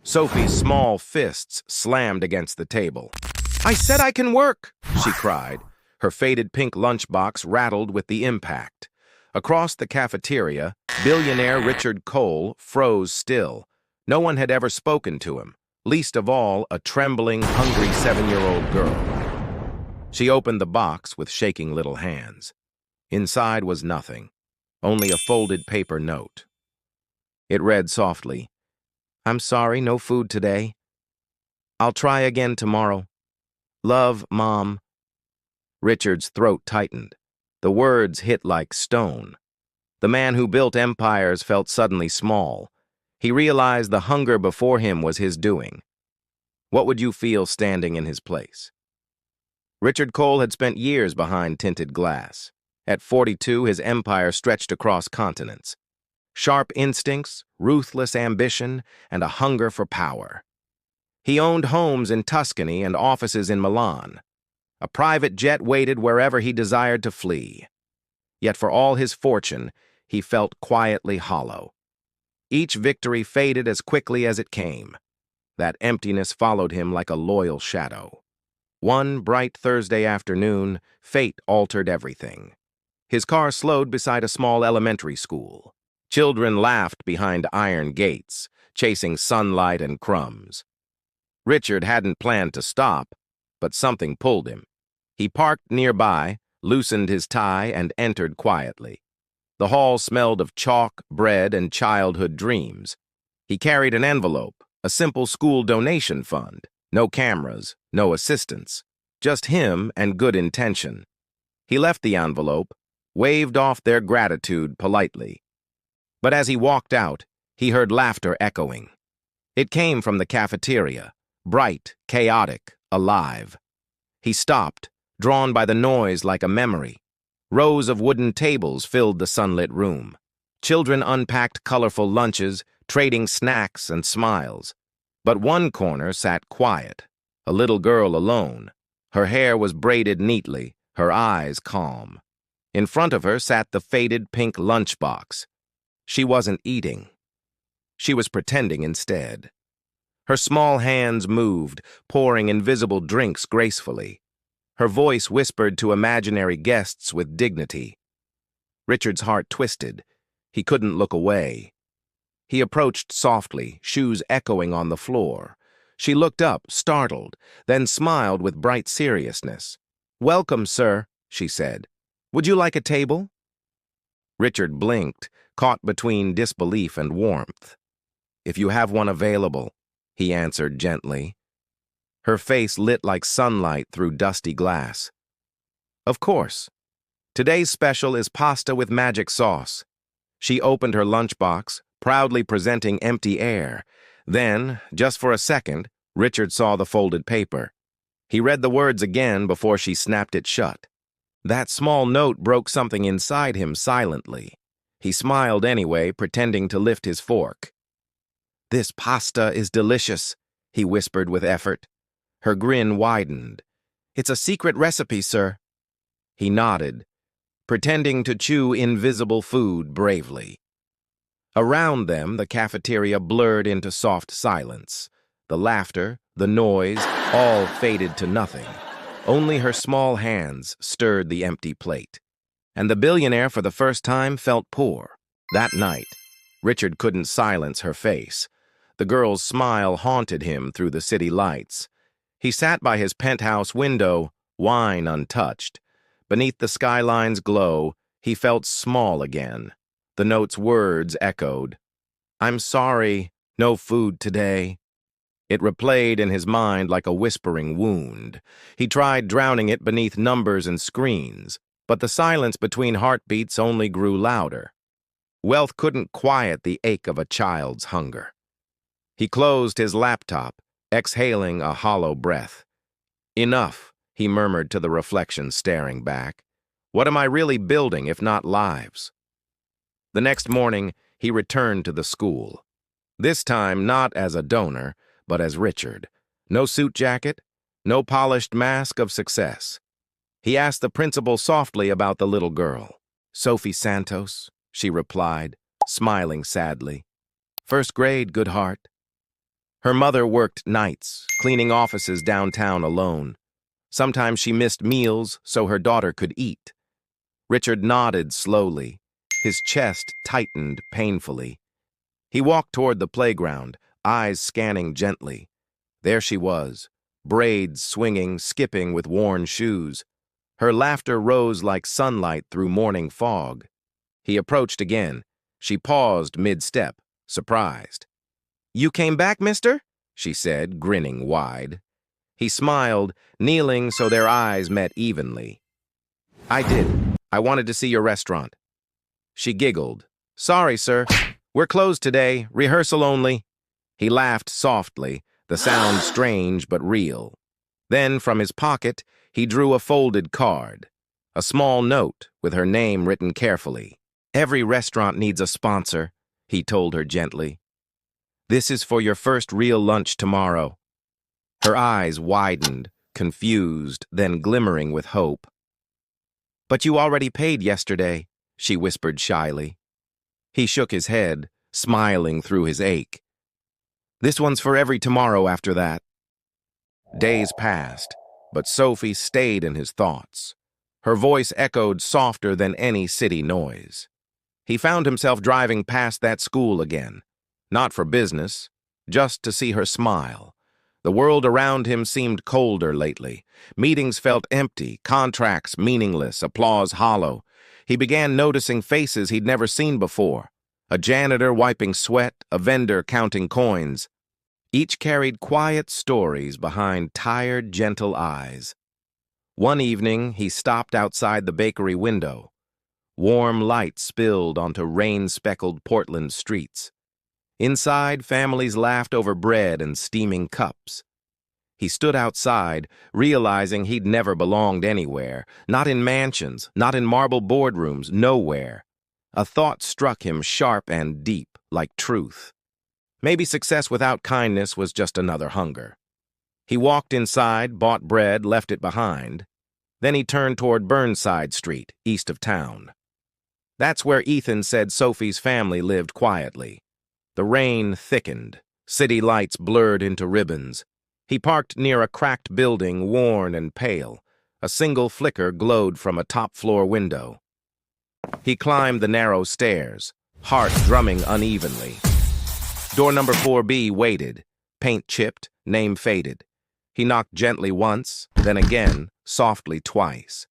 Sophie's small fists slammed against the table. "I said I can work!" she cried. Her faded pink lunchbox rattled with the impact. Across the cafeteria, billionaire Richard Cole froze still. No one had ever spoken to him, least of all a trembling, hungry 7-year-old girl. She opened the box with shaking little hands. Inside was nothing, only a folded paper note. It read softly, "I'm sorry, no food today. I'll try again tomorrow. Love, Mom." Richard's throat tightened. The words hit like stone. The man who built empires felt suddenly small. He realized the hunger before him was his doing. What would you feel standing in his place? Richard Cole had spent years behind tinted glass. At 42, his empire stretched across continents. Sharp instincts, ruthless ambition, and a hunger for power. He owned homes in Tuscany and offices in Milan. A private jet waited wherever he desired to flee. Yet for all his fortune, he felt quietly hollow. Each victory faded as quickly as it came. That emptiness followed him like a loyal shadow. One bright Thursday afternoon, fate altered everything. His car slowed beside a small elementary school. Children laughed behind iron gates, chasing sunlight and crumbs. Richard hadn't planned to stop, but something pulled him. He parked nearby, loosened his tie, and entered quietly. The hall smelled of chalk, bread, and childhood dreams. He carried an envelope, a simple school donation fund. No cameras, no assistants, just him and good intention. He left the envelope, waved off their gratitude politely. But as he walked out, he heard laughter echoing. It came from the cafeteria, bright, chaotic, alive. He stopped, drawn by the noise like a memory. Rows of wooden tables filled the sunlit room. Children unpacked colorful lunches, trading snacks and smiles. But one corner sat quiet, a little girl alone. Her hair was braided neatly, her eyes calm. In front of her sat the faded pink lunchbox. She wasn't eating. She was pretending instead. Her small hands moved, pouring invisible drinks gracefully. Her voice whispered to imaginary guests with dignity. Richard's heart twisted. He couldn't look away. He approached softly, shoes echoing on the floor. She looked up, startled, then smiled with bright seriousness. "Welcome, sir," she said. "Would you like a table?" Richard blinked, caught between disbelief and warmth. "If you have one available," he answered gently. Her face lit like sunlight through dusty glass. "Of course. Today's special is pasta with magic sauce." She opened her lunchbox, proudly presenting empty air. Then, just for a second, Richard saw the folded paper. He read the words again before she snapped it shut. That small note broke something inside him silently. He smiled anyway, pretending to lift his fork. "This pasta is delicious," he whispered with effort. Her grin widened. "It's a secret recipe, sir." He nodded, pretending to chew invisible food bravely. Around them, the cafeteria blurred into soft silence. The laughter, the noise, all faded to nothing. Only her small hands stirred the empty plate. And the billionaire for the first time felt poor. That night, Richard couldn't silence her face. The girl's smile haunted him through the city lights. He sat by his penthouse window, wine untouched. Beneath the skyline's glow, he felt small again. The note's words echoed. "I'm sorry, no food today." It replayed in his mind like a whispering wound. He tried drowning it beneath numbers and screens, but the silence between heartbeats only grew louder. Wealth couldn't quiet the ache of a child's hunger. He closed his laptop, exhaling a hollow breath. "Enough," he murmured to the reflection staring back. "What am I really building if not lives?" The next morning, he returned to the school. This time not as a donor, but as Richard. No suit jacket, no polished mask of success. He asked the principal softly about the little girl. "Sophie Santos," she replied, smiling sadly. "First grade, good heart." Her mother worked nights, cleaning offices downtown alone. Sometimes she missed meals so her daughter could eat. Richard nodded slowly. His chest tightened painfully. He walked toward the playground, eyes scanning gently. There she was, braids swinging, skipping with worn shoes. Her laughter rose like sunlight through morning fog. He approached again. She paused mid-step, surprised. "You came back, mister?" she said, grinning wide. He smiled, kneeling so their eyes met evenly. "I did. I wanted to see your restaurant." She giggled. "Sorry, sir. We're closed today, rehearsal only." He laughed softly, the sound strange but real. Then, from his pocket, he drew a folded card, a small note with her name written carefully. "Every restaurant needs a sponsor," he told her gently. "This is for your first real lunch tomorrow." Her eyes widened, confused, then glimmering with hope. "But you already paid yesterday," she whispered shyly. He shook his head, smiling through his ache. "This one's for every tomorrow after that." Days passed, but Sophie stayed in his thoughts. Her voice echoed softer than any city noise. He found himself driving past that school again, not for business, just to see her smile. The world around him seemed colder lately. Meetings felt empty, contracts meaningless, applause hollow. He began noticing faces he'd never seen before. A janitor wiping sweat, a vendor counting coins. Each carried quiet stories behind tired, gentle eyes. One evening, he stopped outside the bakery window. Warm light spilled onto rain-speckled Portland streets. Inside, families laughed over bread and steaming cups. He stood outside, realizing he'd never belonged anywhere, not in mansions, not in marble boardrooms, nowhere. A thought struck him sharp and deep, like truth. Maybe success without kindness was just another hunger. He walked inside, bought bread, left it behind. Then he turned toward Burnside Street, east of town. That's where Ethan said Sophie's family lived quietly. The rain thickened. City lights blurred into ribbons. He parked near a cracked building, worn and pale. A single flicker glowed from a top-floor window. He climbed the narrow stairs, heart drumming unevenly. Door number 4B waited, paint chipped, name faded. He knocked gently once, then again, softly twice.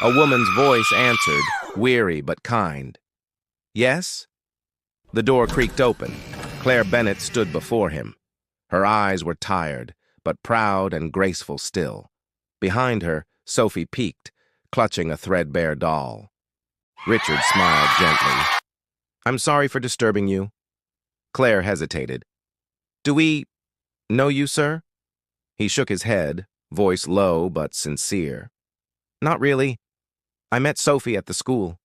A woman's voice answered, weary but kind. "Yes?" The door creaked open. Claire Bennett stood before him. Her eyes were tired, but proud and graceful still. Behind her, Sophie peeked, clutching a threadbare doll. Richard smiled gently. "I'm sorry for disturbing you." Claire hesitated. "Do we know you, sir?" He shook his head, voice low but sincere. "Not really. I met Sophie at the school."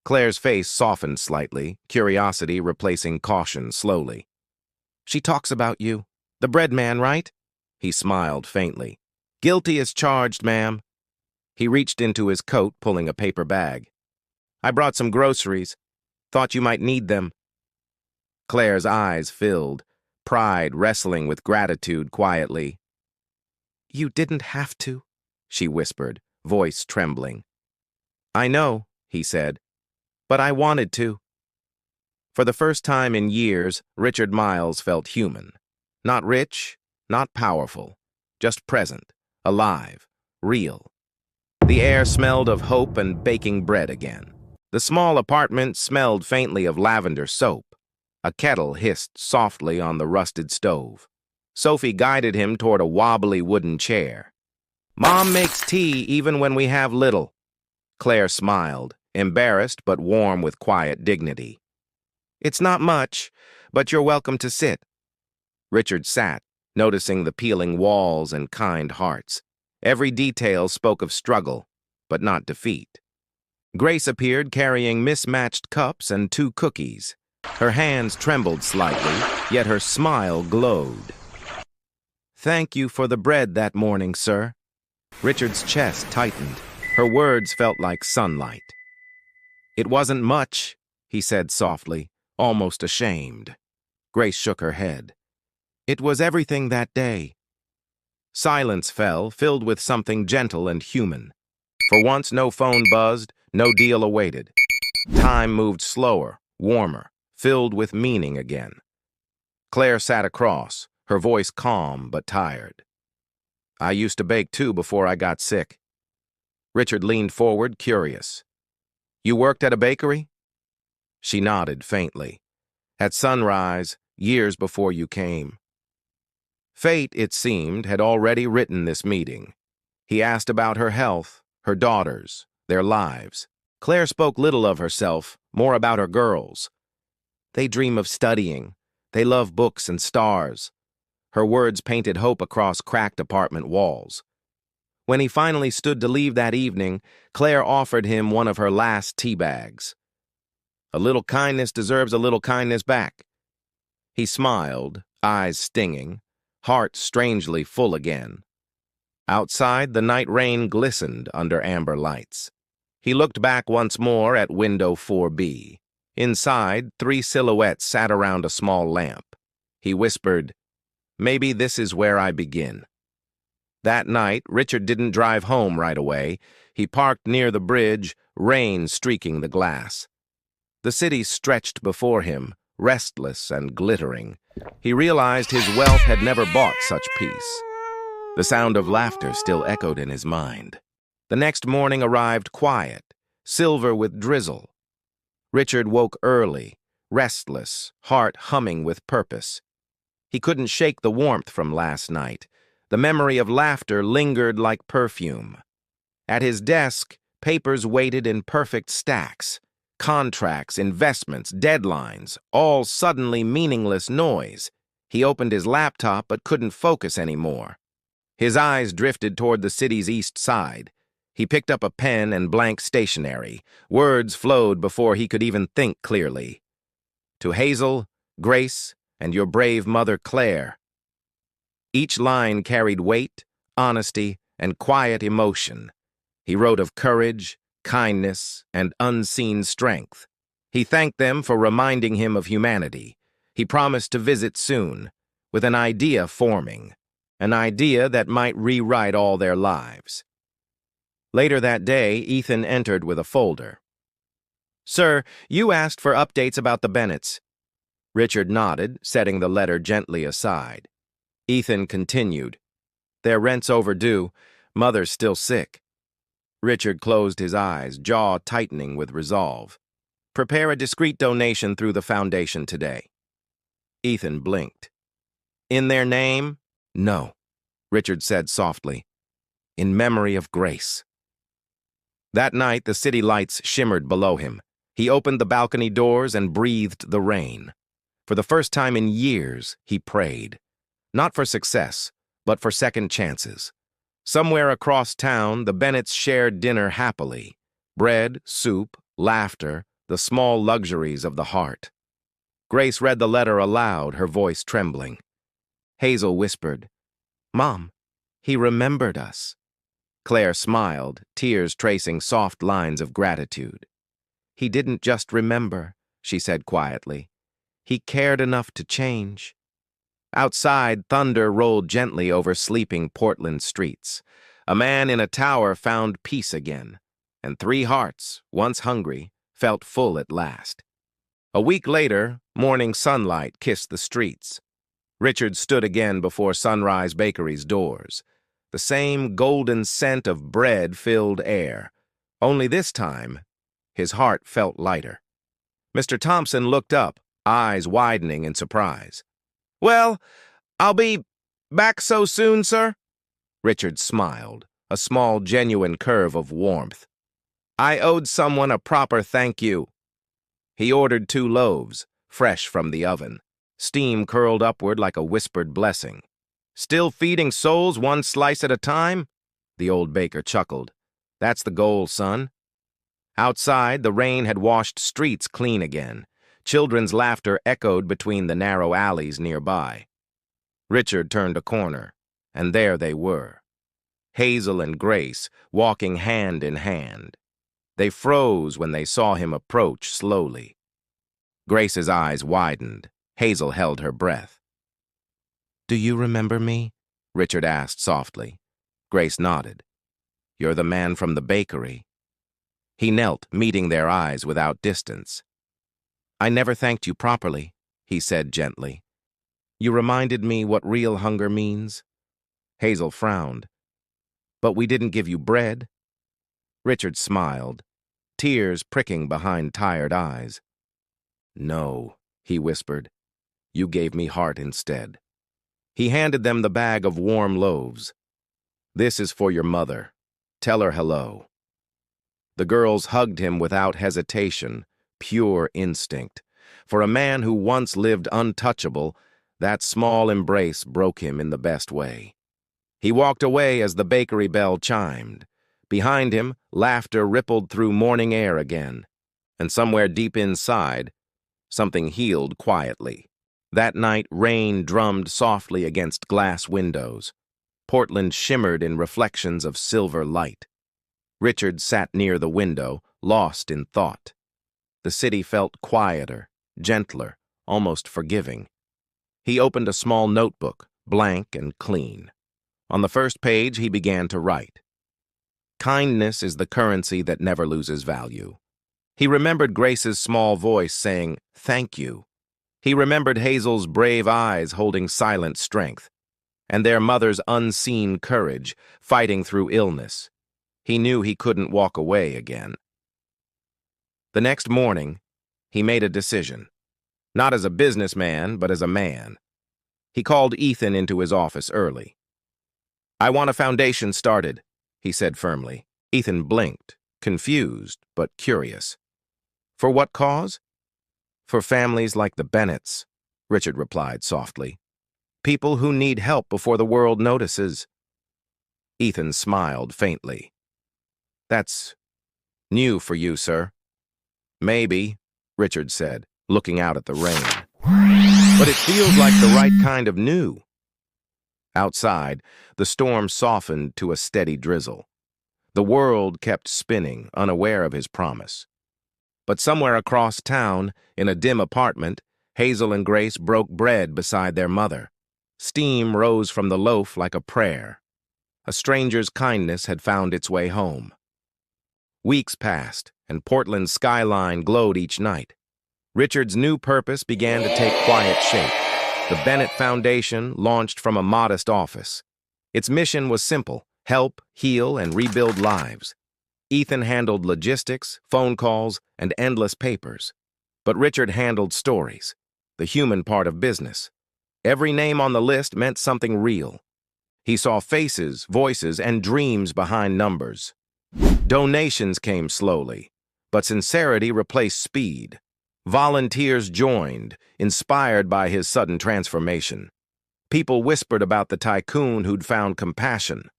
Claire's face softened slightly, curiosity replacing caution slowly. "She talks about you. The bread man, right?" He smiled faintly. "Guilty as charged, ma'am." He reached into his coat, pulling a paper bag. "I brought some groceries. Thought you might need them." Claire's eyes filled, pride wrestling with gratitude quietly. "You didn't have to," she whispered, voice trembling. "I know," he said, "but I wanted to." For the first time in years, Richard Miles felt human. Not rich, not powerful, just present, alive, real. The air smelled of hope and baking bread again. The small apartment smelled faintly of lavender soap. A kettle hissed softly on the rusted stove. Sophie guided him toward a wobbly wooden chair. "Mom makes tea even when we have little." Claire smiled, embarrassed but warm with quiet dignity. "It's not much, but you're welcome to sit." Richard sat, noticing the peeling walls and kind hearts. Every detail spoke of struggle, but not defeat. Grace appeared carrying mismatched cups and 2 cookies. Her hands trembled slightly, yet her smile glowed. "Thank you for the bread that morning, sir." Richard's chest tightened. Her words felt like sunlight. "It wasn't much," he said softly, almost ashamed. Grace shook her head. It was everything that day. Silence fell, filled with something gentle and human. For once, no phone buzzed, no deal awaited. Time moved slower, warmer, filled with meaning again. Claire sat across, her voice calm but tired. I used to bake too before I got sick. Richard leaned forward, curious. You worked at a bakery? She nodded faintly. At Sunrise, years before you came. Fate, it seemed, had already written this meeting. He asked about her health, her daughters, their lives. Claire spoke little of herself, more about her girls. They dream of studying. They love books and stars. Her words painted hope across cracked apartment walls. When he finally stood to leave that evening, Claire offered him one of her last tea bags. A little kindness deserves a little kindness back. He smiled, eyes stinging, heart strangely full again. Outside, the night rain glistened under amber lights. He looked back once more at window 4B. Inside, 3 silhouettes sat around a small lamp. He whispered, "Maybe this is where I begin." That night, Richard didn't drive home right away. He parked near the bridge, rain streaking the glass. The city stretched before him, restless and glittering. He realized his wealth had never bought such peace. The sound of laughter still echoed in his mind. The next morning arrived quiet, silver with drizzle. Richard woke early, restless, heart humming with purpose. He couldn't shake the warmth from last night. The memory of laughter lingered like perfume. At his desk, papers waited in perfect stacks. Contracts, investments, deadlines, all suddenly meaningless noise. He opened his laptop but couldn't focus anymore. His eyes drifted toward the city's east side. He picked up a pen and blank stationery. Words flowed before he could even think clearly. To Hazel, Grace, and your brave mother Claire. Each line carried weight, honesty, and quiet emotion. He wrote of courage, kindness, and unseen strength. He thanked them for reminding him of humanity. He promised to visit soon, with an idea forming, an idea that might rewrite all their lives. Later that day, Ethan entered with a folder. "Sir, you asked for updates about the Bennetts." Richard nodded, setting the letter gently aside. Ethan continued, "Their rent's overdue. Mother's still sick." Richard closed his eyes, jaw tightening with resolve. "Prepare a discreet donation through the foundation today." Ethan blinked. "In their name?" "No," Richard said softly. "In memory of Grace." That night, the city lights shimmered below him. He opened the balcony doors and breathed the rain. For the first time in years, he prayed. Not for success, but for second chances. Somewhere across town, the Bennetts shared dinner happily. Bread, soup, laughter, the small luxuries of the heart. Grace read the letter aloud, her voice trembling. Hazel whispered, "Mom, he remembered us." Claire smiled, tears tracing soft lines of gratitude. "He didn't just remember," she said quietly. "He cared enough to change." Outside, thunder rolled gently over sleeping Portland streets. A man in a tower found peace again, and 3 hearts, once hungry, felt full at last. A week later, morning sunlight kissed the streets. Richard stood again before Sunrise Bakery's doors. The same golden scent of bread filled air. Only this time, his heart felt lighter. Mr. Thompson looked up, eyes widening in surprise. "Well, I'll be back so soon, sir?" Richard smiled, a small, genuine curve of warmth. "I owed someone a proper thank you." He ordered 2 loaves, fresh from the oven. Steam curled upward like a whispered blessing. "Still feeding souls 1 slice at a time?" The old baker chuckled. "That's the goal, son." Outside, the rain had washed streets clean again. Children's laughter echoed between the narrow alleys nearby. Richard turned a corner, and there they were. Hazel and Grace, walking hand in hand. They froze when they saw him approach slowly. Grace's eyes widened. Hazel held her breath. "Do you remember me?" Richard asked softly. Grace nodded. "You're the man from the bakery." He knelt, meeting their eyes without distance. "I never thanked you properly," he said gently. "You reminded me what real hunger means." Hazel frowned. "But we didn't give you bread." Richard smiled, tears pricking behind tired eyes. "No," he whispered. "You gave me heart instead." He handed them the bag of warm loaves. "This is for your mother. Tell her hello." The girls hugged him without hesitation, pure instinct. For a man who once lived untouchable, that small embrace broke him in the best way. He walked away as the bakery bell chimed. Behind him, laughter rippled through morning air again. And somewhere deep inside, something healed quietly. That night, rain drummed softly against glass windows. Portland shimmered in reflections of silver light. Richard sat near the window, lost in thought. The city felt quieter, gentler, almost forgiving. He opened a small notebook, blank and clean. On the first page, he began to write. Kindness is the currency that never loses value. He remembered Grace's small voice saying, "Thank you." He remembered Hazel's brave eyes holding silent strength, and their mother's unseen courage, fighting through illness. He knew he couldn't walk away again. The next morning, he made a decision. Not as a businessman, but as a man. He called Ethan into his office early. "I want a foundation started," he said firmly. Ethan blinked, confused but curious. "For what cause?" "For families like the Bennetts," Richard replied softly. "People who need help before the world notices." Ethan smiled faintly. "That's new for you, sir." "Maybe," Richard said, looking out at the rain. "But it feels like the right kind of new." Outside, the storm softened to a steady drizzle. The world kept spinning, unaware of his promise. But somewhere across town, in a dim apartment, Hazel and Grace broke bread beside their mother. Steam rose from the loaf like a prayer. A stranger's kindness had found its way home. Weeks passed, and Portland's skyline glowed each night. Richard's new purpose began to take quiet shape. The Bennett Foundation launched from a modest office. Its mission was simple: help, heal, and rebuild lives. Ethan handled logistics, phone calls, and endless papers. But Richard handled stories, the human part of business. Every name on the list meant something real. He saw faces, voices, and dreams behind numbers. Donations came slowly, but sincerity replaced speed. Volunteers joined, inspired by his sudden transformation. People whispered about the tycoon who'd found compassion.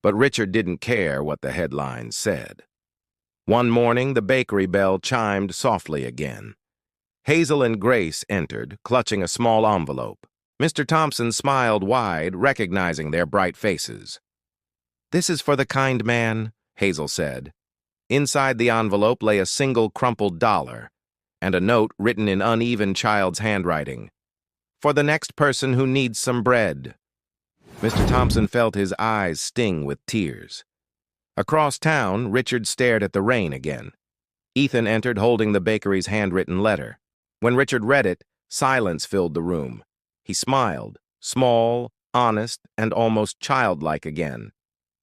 But Richard didn't care what the headlines said. One morning, the bakery bell chimed softly again. Hazel and Grace entered, clutching a small envelope. Mr. Thompson smiled wide, recognizing their bright faces. "This is for the kind man," Hazel said. Inside the envelope lay a single crumpled dollar, and a note written in uneven child's handwriting. "For the next person who needs some bread." Mr. Thompson felt his eyes sting with tears. Across town, Richard stared at the rain again. Ethan entered holding the bakery's handwritten letter. When Richard read it, silence filled the room. He smiled, small, honest, and almost childlike again.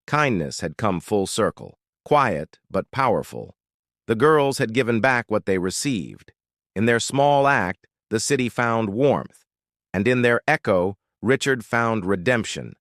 Kindness had come full circle, quiet but powerful. The girls had given back what they received. In their small act, the city found warmth, and in their echo, Richard found redemption.